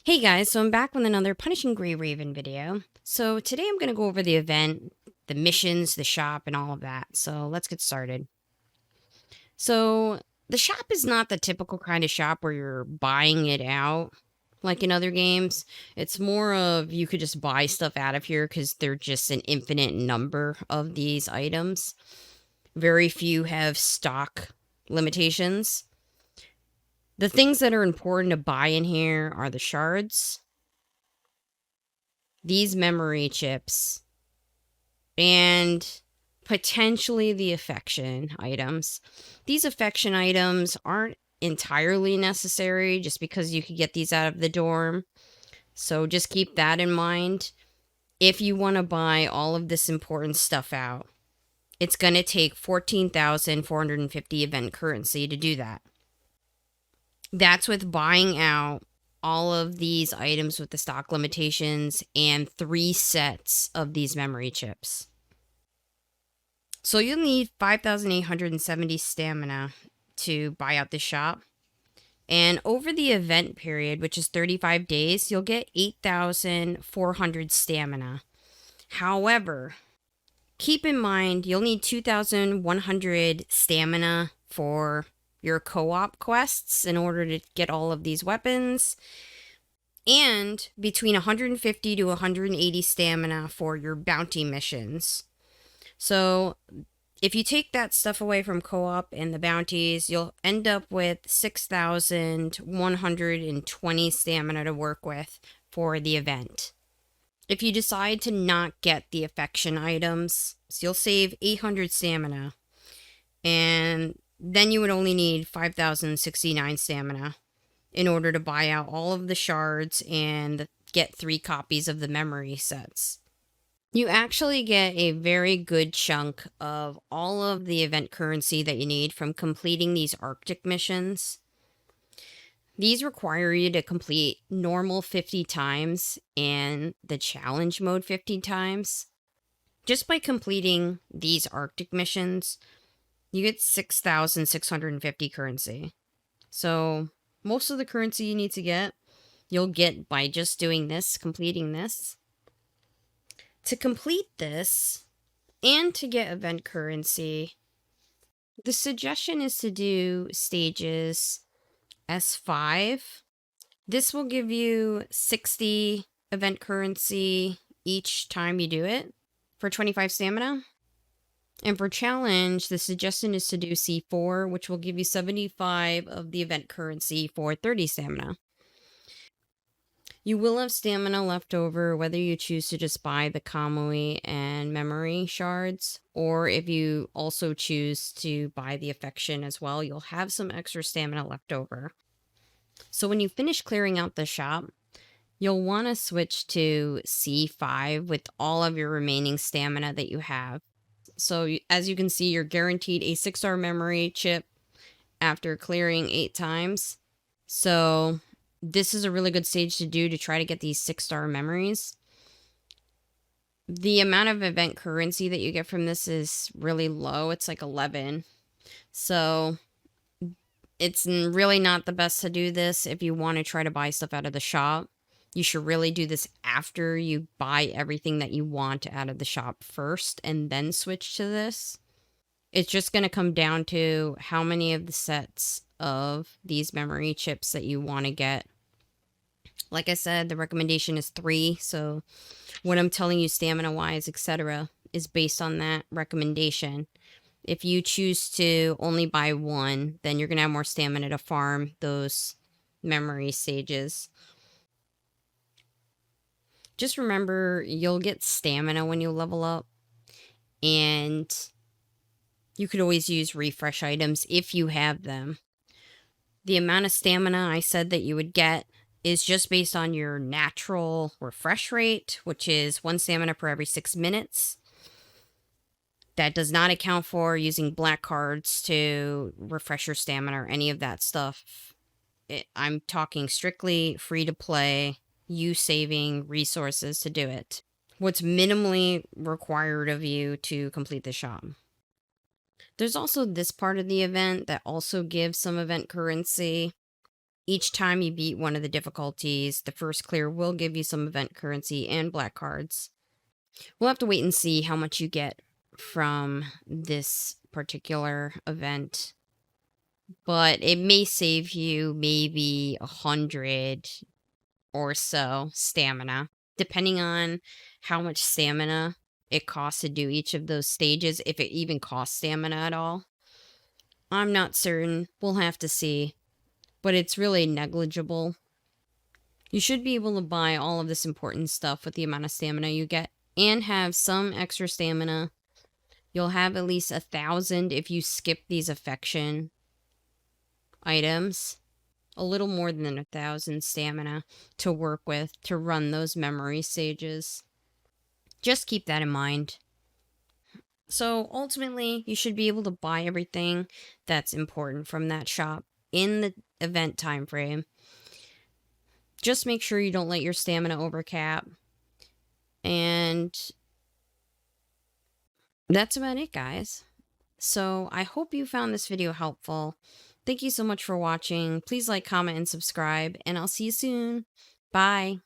Hey guys, so I'm back with another Punishing Grey Raven video. So today I'm going to go over the event, the missions, the shop, and all of that. So let's get started. So the shop is not the typical kind of shop where you're buying it out like in other games. It's more of you could just buy stuff out of here because they're just an infinite number of these items. Very few have stock limitations. The things that are important to buy in here are the shards, these memory chips, and potentially the affection items. These affection items aren't entirely necessary just because you could get these out of the dorm. So just keep that in mind. If you want to buy all of this important stuff out, it's going to take 14,450 event currency to do that. That's with buying out all of these items with the stock limitations and 3 sets of these memory chips. So you'll need 5,870 stamina to buy out the shop. And over the event period, which is 35 days, you'll get 8,400 stamina. However, keep in mind you'll need 2,100 stamina for your co-op quests in order to get all of these weapons, and between 150 to 180 stamina for your bounty missions. So if you take that stuff away from co-op and the bounties, you'll end up with 6,120 stamina to work with for the event. If you decide to not get the affection items, so you'll save 800 stamina, and then you would only need 5,069 stamina in order to buy out all of the shards and get 3 copies of the memory sets. You actually get a very good chunk of all of the event currency that you need from completing these Arctic missions. These require you to complete normal 50 times and the challenge mode 50 times. Just by completing these Arctic missions, you get 6,650 currency. So most of the currency you need to get, you'll get by just doing this, completing this. To complete this and to get event currency, the suggestion is to do stages S5. This will give you 60 event currency each time you do it for 25 stamina. And for challenge, the suggestion is to do C4, which will give you 75 of the event currency for 30 stamina. You will have stamina left over whether you choose to just buy the Kamui and memory shards, or if you also choose to buy the affection as well, you'll have some extra stamina left over. So when you finish clearing out the shop, you'll want to switch to C5 with all of your remaining stamina that you have. So as you can see, you're guaranteed a 6-star memory chip after clearing 8 times. So this is a really good stage to do to try to get these 6-star memories. The amount of event currency that you get from this is really low. It's like 11. So it's really not the best to do this if you want to try to buy stuff out of the shop. You should really do this after you buy everything that you want out of the shop first and then switch to this. It's just going to come down to how many of the sets of these memory chips that you want to get. Like I said, the recommendation is 3, so what I'm telling you stamina-wise, etc., is based on that recommendation. If you choose to only buy 1, then you're going to have more stamina to farm those memory stages. Just remember, you'll get stamina when you level up, and you could always use refresh items if you have them. The amount of stamina I said that you would get is just based on your natural refresh rate, which is 1 stamina per every 6 minutes. That does not account for using black cards to refresh your stamina or any of that stuff. I'm talking strictly free to play, you saving resources to do it. What's minimally required of you to complete the shop. There's also this part of the event that also gives some event currency. Each time you beat one of the difficulties, the first clear will give you some event currency and black cards. We'll have to wait and see how much you get from this particular event, but it may save you maybe 100 or so stamina, depending on how much stamina it costs to do each of those stages, if it even costs stamina at all. I'm not certain. We'll have to see, but it's really negligible. You should be able to buy all of this important stuff with the amount of stamina you get and have some extra stamina. You'll have at least 1,000 if you skip these affection items. A little more than 1,000 stamina to work with to run those memory stages. Just keep that in mind. So ultimately, you should be able to buy everything that's important from that shop in the event time frame. Just make sure you don't let your stamina overcap. And that's about it, guys. So I hope you found this video helpful. Thank you so much for watching. Please like, comment, and subscribe, and I'll see you soon. Bye.